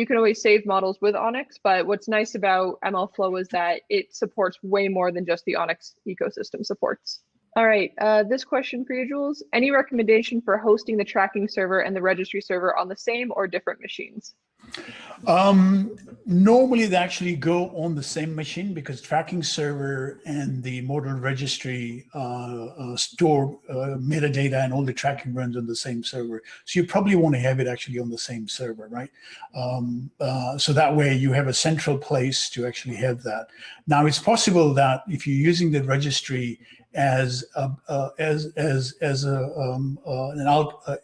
can always save models with onnx, but what's nice about MLflow is that it supports way more than just the onnx ecosystem supports. All right, this question for you, Jules. Any recommendation for hosting the tracking server and the registry server on the same or different machines? Normally they actually go on the same machine, because tracking server and the model registry store metadata, and all the tracking runs on the same server. So you probably want to have it actually on the same server, right? So that way you have a central place to actually have that. Now it's possible that if you're using the registry as an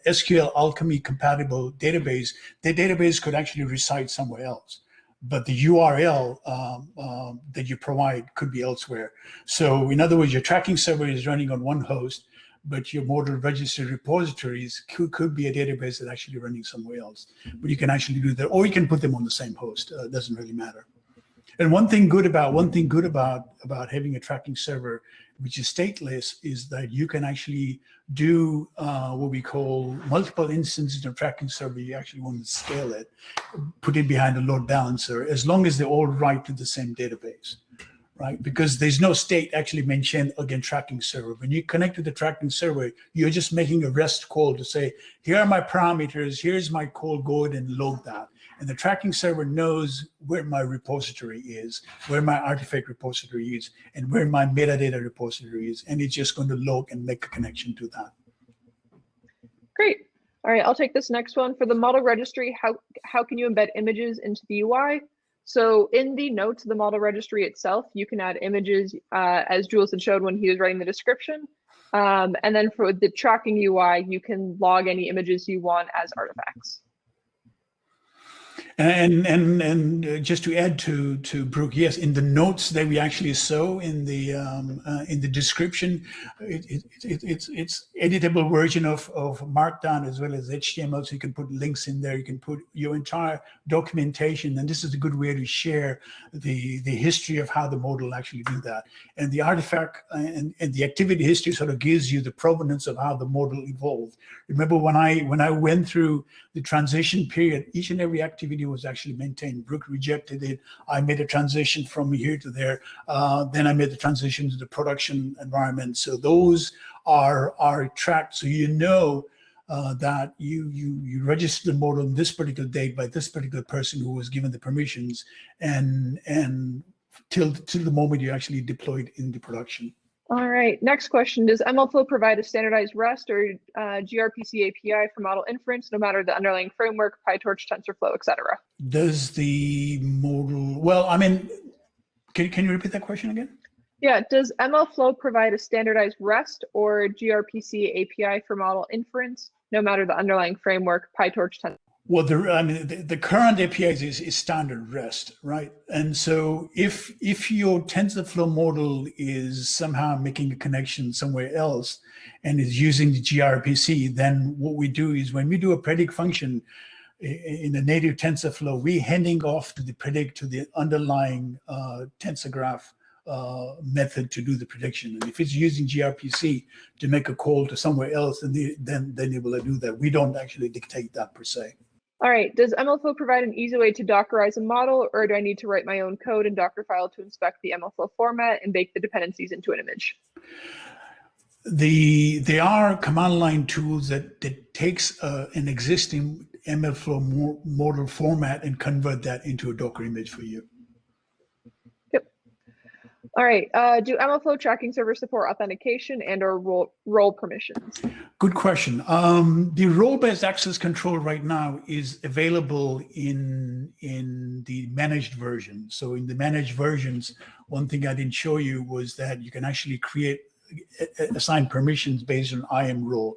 SQL Alchemy compatible database, the database could actually reside somewhere else, but the URL that you provide could be elsewhere. So in other words, your tracking server is running on one host, but your model registry repositories could be a database that's actually running somewhere else. But you can actually do that, or you can put them on the same host. It doesn't really matter. And one thing good about having a tracking server which is stateless is that you can actually do what we call multiple instances of tracking server. You actually want to scale it, put it behind a load balancer, as long as they all write to the same database, right? Because there's no state actually mentioned against tracking server. When you connect to the tracking server, you're just making a REST call to say, here are my parameters, here's my call, go ahead and load that. And the tracking server knows where my repository is, where my artifact repository is, and where my metadata repository is. And it's just going to log and make a connection to that. Great. All right, I'll take this next one. For the model registry, how can you embed images into the UI? So in the notes of the model registry itself, you can add images, as Jules had showed when he was writing the description. And then for the tracking UI, you can log any images you want as artifacts. And just to add to Brooke, yes, in the notes that we actually saw in the description, it's editable version of Markdown as well as HTML, so you can put links in there. You can put your entire documentation, and this is a good way to share the history of how the model actually do that. And the artifact and the activity history sort of gives you the provenance of how the model evolved. Remember when I went through the transition period, each and every activity was actually maintained. Brooke rejected it. I made a transition from here to there. Then I made the transition to the production environment. So those are tracked. So you know that you register the model on this particular date by this particular person who was given the permissions, and till the moment you actually deployed into production. All right, next question. Does MLflow provide a standardized REST or gRPC API for model inference, no matter the underlying framework, PyTorch, TensorFlow, etc.? Does the model, well, I mean, can you repeat that question again? Yeah, does MLflow provide a standardized REST or gRPC API for model inference, no matter the underlying framework, PyTorch, TensorFlow? Well, the current API is standard REST, right? And so if your TensorFlow model is somehow making a connection somewhere else and is using the gRPC, then what we do is when we do a predict function in the native TensorFlow, we're handing off to the predict to the underlying tensor graph method to do the prediction. And if it's using gRPC to make a call to somewhere else, then it will do that. We don't actually dictate that per se. All right, does MLflow provide an easy way to dockerize a model, or do I need to write my own code and Dockerfile to inspect the MLflow format and bake the dependencies into an image? There are command line tools that takes an existing MLflow model format and convert that into a Docker image for you. Yep. All right, do MLflow tracking servers support authentication and or role permissions? Good question. The role-based access control right now is available in the managed version. So in the managed versions, one thing I didn't show you was that you can actually assign permissions based on IAM role.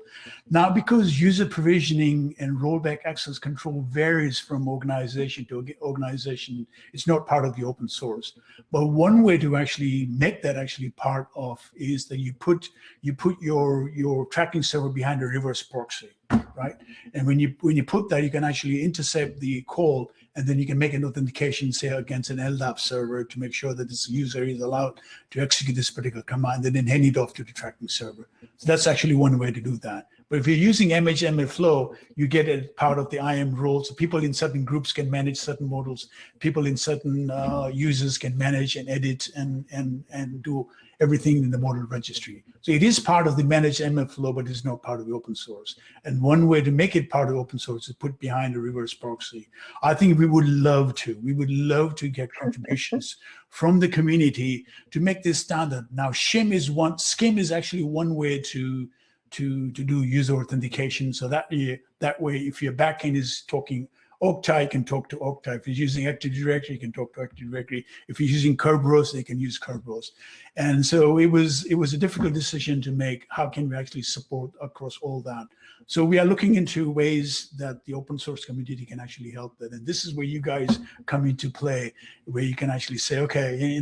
Now, because user provisioning and rollback access control varies from organization to organization, it's not part of the open source. But one way to actually make that actually part of is that you put your tracking server behind a reverse proxy, right? And when you put that, you can actually intercept the call, and then you can make an authentication, say, against an LDAP server to make sure that this user is allowed to execute this particular command, and then hand it off to the tracking server. So that's actually one way to do that. But if you're using MLflow, you get it part of the IAM role. So people in certain groups can manage certain models. People in certain users can manage and edit and do everything in the model registry. So it is part of the managed MLflow, but it's not part of the open source. And one way to make it part of open source is put behind a reverse proxy. I think we would love to get contributions from the community to make this standard. Now, SCIM is actually one way to do user authentication. So that way, if your backend is talking Okta, you can talk to Okta. If you're using Active Directory, you can talk to Active Directory. If you're using Kerberos, they can use Kerberos. And so it was a difficult decision to make. How can we actually support across all that? So we are looking into ways that the open source community can actually help that. And this is where you guys come into play, where you can actually say, okay,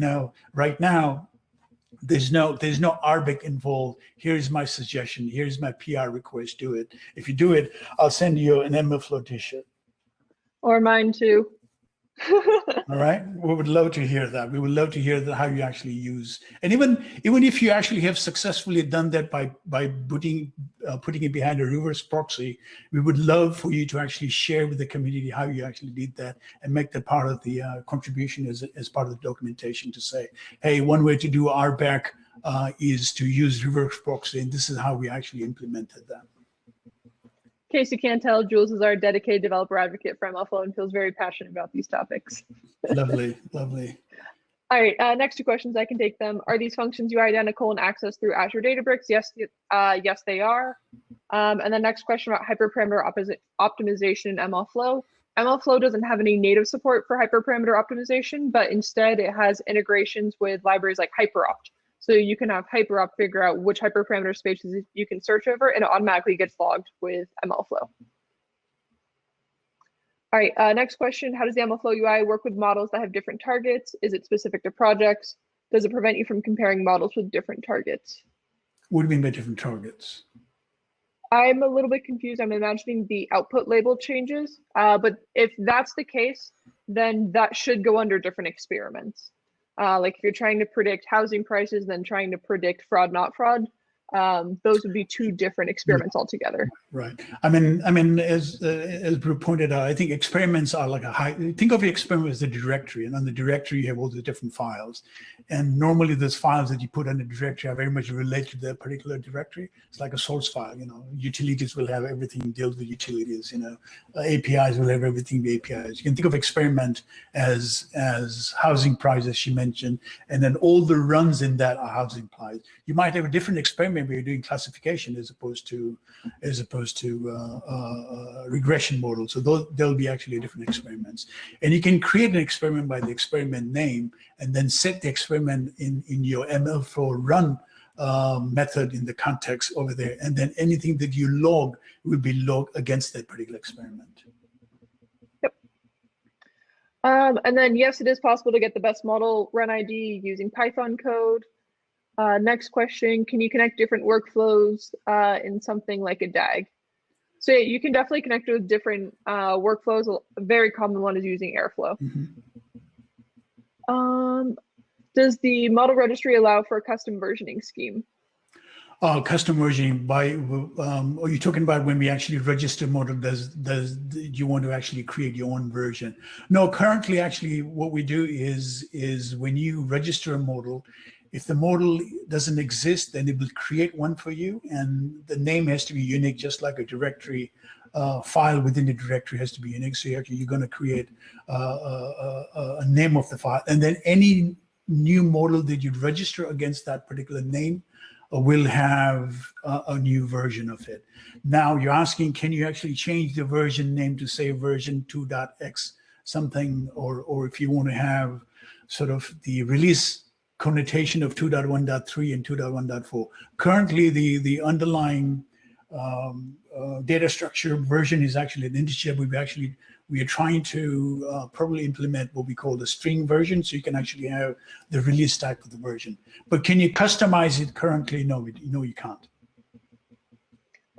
right now, there's no RBAC involved. Here's my suggestion. Here's my PR request. Do it. If you do it, I'll send you an MLflow t-shirt. Or mine too. All right. We would love to hear that. We would love to hear that, how you actually use. And even if you actually have successfully done that by putting it behind a reverse proxy, we would love for you to actually share with the community how you actually did that and make that part of the contribution as part of the documentation to say, hey, one way to do RBAC is to use reverse proxy, and this is how we actually implemented that. In case you can't tell, Jules is our dedicated developer advocate for MLflow and feels very passionate about these topics. Lovely, lovely. All right, next two questions, I can take them. Are these functions UI identical and accessed through Azure Databricks? Yes, yes, they are. And the next question about hyperparameter optimization in MLflow. MLflow doesn't have any native support for hyperparameter optimization, but instead it has integrations with libraries like HyperOpt. So you can have HyperOpt figure out which hyperparameter spaces you can search over, and it automatically gets logged with MLflow. All All right, next question. How does the MLflow UI work with models that have different targets? Is it specific to projects? Does it prevent you from comparing models with different targets? What do you mean by different targets? I'm a little bit confused. I'm imagining the output label changes, but if that's the case, then that should go under different experiments. Like if you're trying to predict housing prices, then trying to predict fraud, not fraud, those would be two different experiments altogether. Right. I mean, as Brooke pointed out, I think experiments are like think of the experiment as a directory, and on the directory you have all the different files. And normally those files that you put on the directory are very much related to that particular directory. It's like a source file, utilities will have everything deals with utilities, APIs will have everything with APIs. You can think of experiment as housing price, as she mentioned, and then all the runs in that are housing price. You might have a different experiment where you're doing classification as opposed to regression models. So they'll be actually different experiments. And you can create an experiment by the experiment name and then set the experiment in your MLflow run method in the context over there. And then anything that you log will be logged against that particular experiment. Yep. And then, yes, it is possible to get the best model run ID using Python code. Next question, can you connect different workflows in something like a DAG? So yeah, you can definitely connect with different workflows. A very common one is using Airflow. Mm-hmm. Does the model registry allow for a custom versioning scheme? Custom versioning are you talking about when we actually register model, do you want to actually create your own version? No, currently actually what we do is when you register a model, if the model doesn't exist, then it will create one for you, and the name has to be unique, just like a directory file within the directory has to be unique. So you're going to create a name of the file, and then any new model that you register against that particular name will have a new version of it. Now you're asking, can you actually change the version name to say version 2.x something, or if you want to have sort of the release connotation of 2.1.3 and 2.1.4. Currently, the underlying data structure version is actually an integer. We are trying to probably implement what we call the string version, so you can actually have the release type of the version. But can you customize it currently? No, you can't.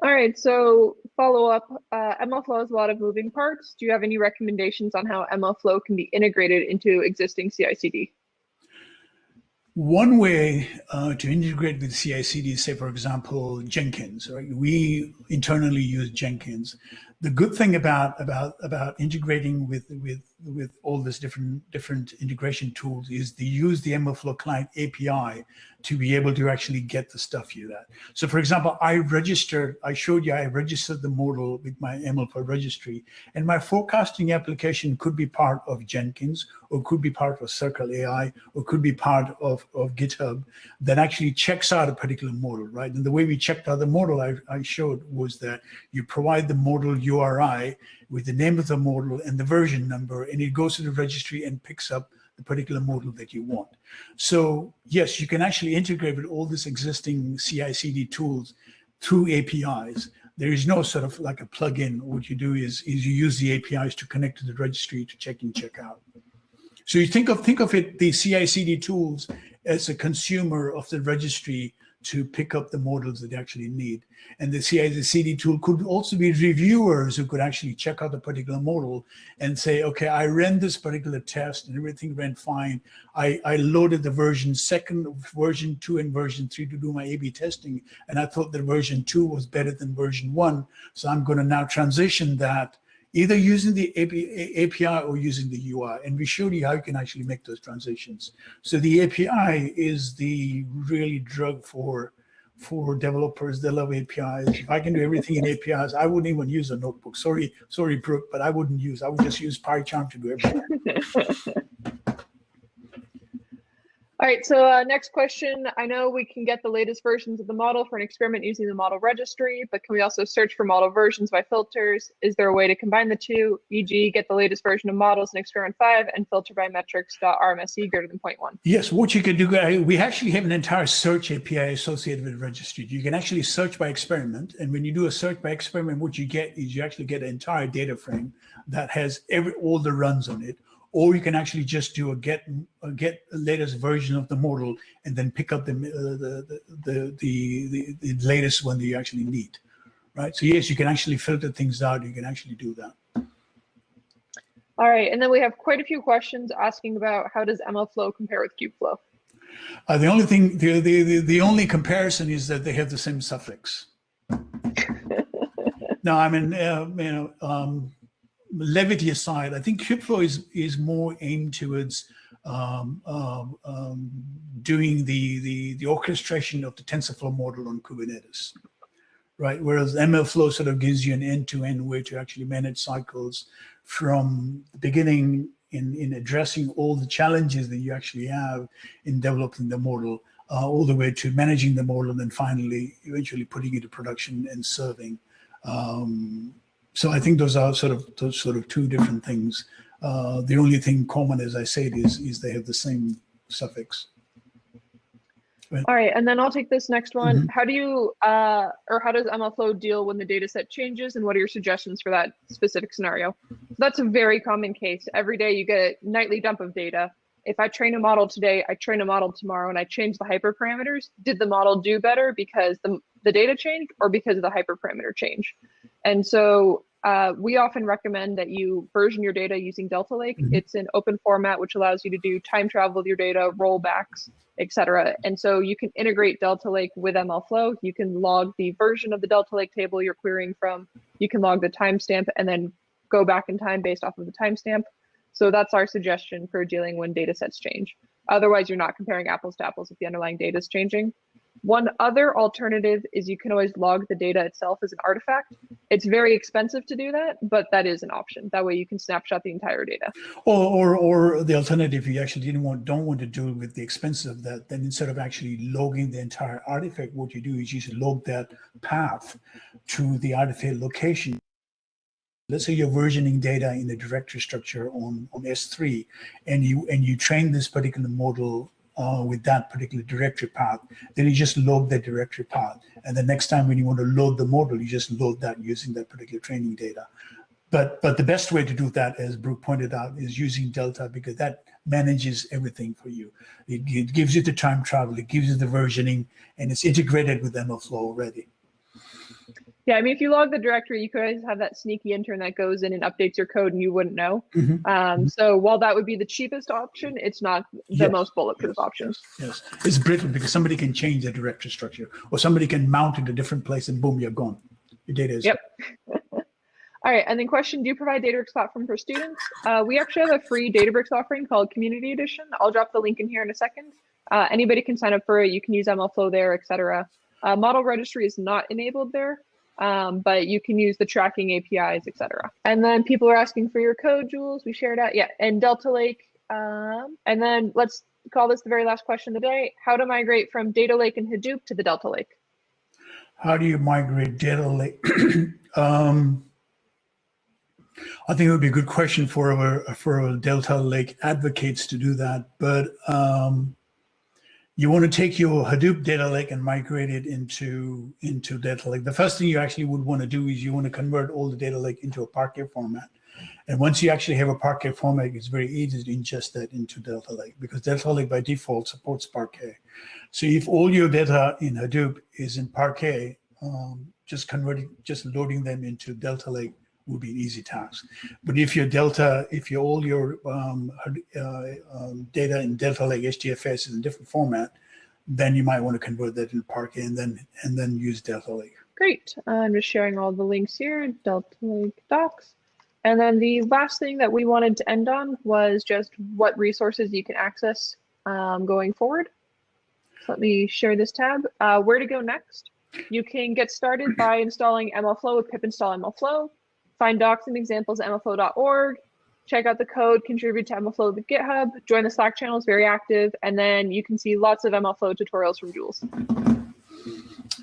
All right, so follow up. MLflow has a lot of moving parts. Do you have any recommendations on how MLflow can be integrated into existing CI/CD? One way to integrate with CI/CD, say for example Jenkins, right? We internally use Jenkins. The good thing about integrating with all these different integration tools is they use the MLflow client API to be able to actually get the stuff you that. So for example, I showed you I registered the model with my MLflow registry, and my forecasting application could be part of Jenkins, or could be part of Circle AI, or could be part of GitHub that actually checks out a particular model, right? And the way we checked out the model I showed was that you provide the model URI with the name of the model and the version number, and it goes to the registry and picks up the particular model that you want. So yes, you can actually integrate with all these existing CI/CD tools through APIs. There is no sort of like a plugin. What you do is you use the APIs to connect to the registry to check in, check out. So you think of it, the CI/CD tools, as a consumer of the registry to pick up the models that they actually need. And the CI/CD tool could also be reviewers who could actually check out a particular model and say, okay, I ran this particular test and everything ran fine. I loaded the version 2 and version 3 to do my A/B testing, and I thought that version 2 was better than version 1. So I'm going to now transition that either using the API or using the UI. And we showed you how you can actually make those transitions. So the API is the really drug for developers. They love APIs. If I can do everything in APIs, I wouldn't even use a notebook. Sorry, Brooke, but I would just use PyCharm to do everything. All All right, so next question. I know we can get the latest versions of the model for an experiment using the model registry, but can we also search for model versions by filters? Is there a way to combine the two, e.g. get the latest version of models in experiment 5 and filter by metrics.rmse greater than 0.1? Yes, what you can do, we actually have an entire search API associated with registry. You can actually search by experiment, and when you do a search by experiment, what you get is you actually get an entire data frame that has all the runs on it. Or you can actually just do a get latest version of the model and then pick up the latest one that you actually need, right? So yes, you can actually filter things out. You can actually do that. All right, and then we have quite a few questions asking about how does MLflow compare with Kubeflow? The only thing, the only comparison is that they have the same suffix. No, I mean, levity aside, I think Kubeflow is more aimed towards doing the orchestration of the TensorFlow model on Kubernetes, right? Whereas MLflow sort of gives you an end-to-end way to actually manage cycles from the beginning in addressing all the challenges that you actually have in developing the model, all the way to managing the model, and then finally, eventually putting it into production and serving. So I think those are sort of two different things. The only thing common, as I said, is they have the same suffix. All right, and then I'll take this next one. Mm-hmm. How do you, or how does MLflow deal when the data set changes, and what are your suggestions for that specific scenario? That's a very common case. Every day you get a nightly dump of data. If I train a model today, I train a model tomorrow, and I change the hyperparameters, did the model do better because the data changed or because of the hyperparameter change? And so we often recommend that you version your data using Delta Lake. Mm-hmm. It's an open format, which allows you to do time travel with your data, rollbacks, etc. And so you can integrate Delta Lake with MLflow. You can log the version of the Delta Lake table you're querying from. You can log the timestamp and then go back in time based off of the timestamp. So that's our suggestion for dealing when data sets change. Otherwise, you're not comparing apples to apples if the underlying data is changing. One other alternative is you can always log the data itself as an artifact. It's very expensive to do that, but that is an option. That way you can snapshot the entire data. Or the alternative, you actually don't want to do with the expense of that, then instead of actually logging the entire artifact, what you do is you should log that path to the artifact location. Let's say you're versioning data in the directory structure on S3, and you train this particular model with that particular directory path, then you just load that directory path. And the next time when you want to load the model, you just load that using that particular training data. But the best way to do that, as Brooke pointed out, is using Delta, because that manages everything for you. It gives you the time travel, it gives you the versioning, and it's integrated with MLflow already. Yeah, I mean, if you log the directory, you could always have that sneaky intern that goes in and updates your code and you wouldn't know. Mm-hmm. So while that would be the cheapest option, it's not the most bulletproof option. Yes, it's brittle because somebody can change the directory structure, or somebody can mount it a different place and boom, you're gone. Your data is Yep. All right, and then question, do you provide Databricks platform for students? We actually have a free Databricks offering called Community Edition. I'll drop the link in here in a second. Anybody can sign up for it. You can use MLflow there, etc. Model registry is not enabled there. But you can use the tracking APIs, etc. And then people are asking for your code, Jules. We shared out, yeah, and Delta Lake. And then let's call this the very last question of the day: how to migrate from Data Lake and Hadoop to the Delta Lake? How do you migrate Data Lake? I think it would be a good question for our Delta Lake advocates to do that, but you want to take your Hadoop data lake and migrate it into data lake. The first thing you actually would want to do is you want to convert all the data lake into a Parquet format. And once you actually have a Parquet format, it's very easy to ingest that into Delta Lake, because Delta Lake by default supports Parquet. So if all your data in Hadoop is in Parquet, just loading them into Delta Lake would be an easy task. But if all your data in Delta Lake HDFS is in a different format, then you might want to convert that into Parquet and then use Delta Lake. Great. I'm just sharing all the links here, Delta Lake docs. And then the last thing that we wanted to end on was just what resources you can access going forward. So let me share this tab. Where to go next? You can get started by installing MLflow with pip install MLflow. Find docs and examples at mlflow.org. check out the code, contribute to MLflow to GitHub, join the Slack channel, it's very active, and then you can see lots of MLflow tutorials from Jules.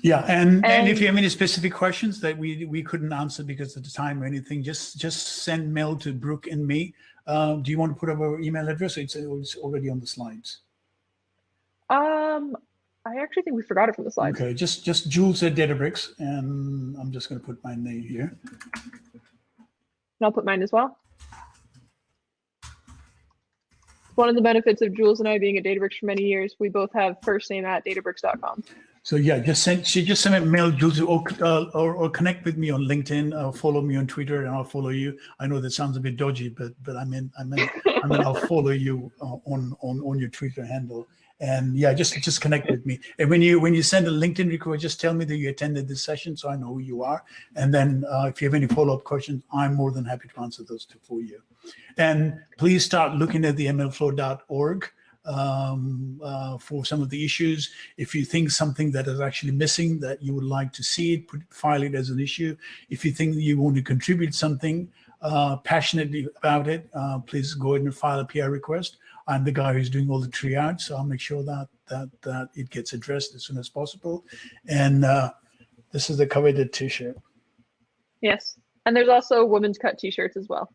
Yeah, and if you have any specific questions that we couldn't answer because of the time or anything, just send mail to Brooke and me. Do you want to put up our email address? It's already on the slides. I actually think we forgot it from the slides. Okay, just Jules at Databricks, and I'm just going to put my name here. And I'll put mine as well. One of the benefits of Jules and I being at Databricks for many years, we both have first name at databricks.com. So yeah, she just sent a mail, Jules, or connect with me on LinkedIn, or follow me on Twitter, and I'll follow you. I know that sounds a bit dodgy, but I mean I'll follow you on your Twitter handle. And yeah, just connect with me. And when you send a LinkedIn request, just tell me that you attended this session so I know who you are. And then if you have any follow-up questions, I'm more than happy to answer those for you. And please start looking at the MLflow.org for some of the issues. If you think something that is actually missing that you would like to see it, file it as an issue. If you think that you want to contribute something passionately about it, please go ahead and file a PR request. I'm the guy who's doing all the triage, so I'll make sure that it gets addressed as soon as possible. And this is the coveted T-shirt. Yes, and there's also women's cut T-shirts as well.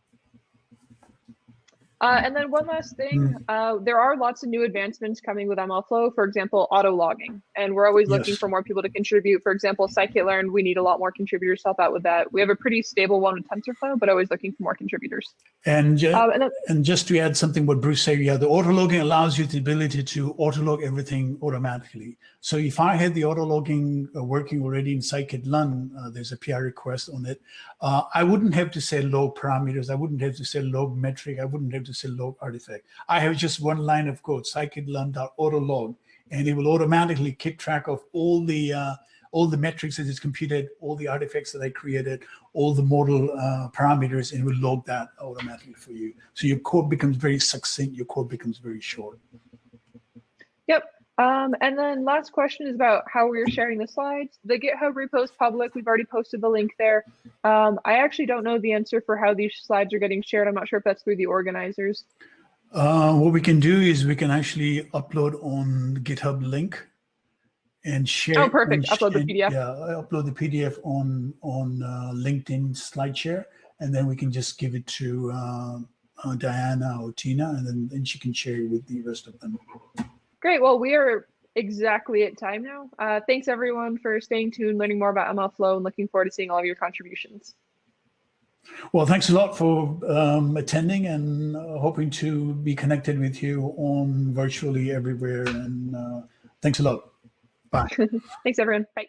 And then one last thing, there are lots of new advancements coming with MLflow, for example, auto logging. And we're always looking for more people to contribute. For example, scikit-learn, we need a lot more contributors to help out with that. We have a pretty stable one with TensorFlow, but always looking for more contributors. And just to add something what Bruce said, yeah, the auto logging allows you the ability to auto log everything automatically. So if I had the auto logging working already in scikit-learn, there's a PR request on it. I wouldn't have to say log parameters. I wouldn't have to say log metric. I wouldn't have to say log artifact. I have just one line of code, scikit-learn.autolog, and it will automatically keep track of all the metrics that is computed, all the artifacts that I created, all the model parameters, and it will log that automatically for you. So your code becomes very succinct. Your code becomes very short. Yep. And then last question is about how we're sharing the slides. The GitHub repo is public. We've already posted the link there. I actually don't know the answer for how these slides are getting shared. I'm not sure if that's through the organizers. What we can do is we can actually upload on the GitHub link and share. Oh, perfect. Upload the PDF. Yeah, upload the PDF on LinkedIn SlideShare, and then we can just give it to Diana or Tina, and then she can share it with the rest of them. Great. Well, we are exactly at time now. Thanks, everyone, for staying tuned, learning more about MLflow, and looking forward to seeing all of your contributions. Well, thanks a lot for attending, and hoping to be connected with you on virtually everywhere. And thanks a lot. Bye. Thanks, everyone. Bye.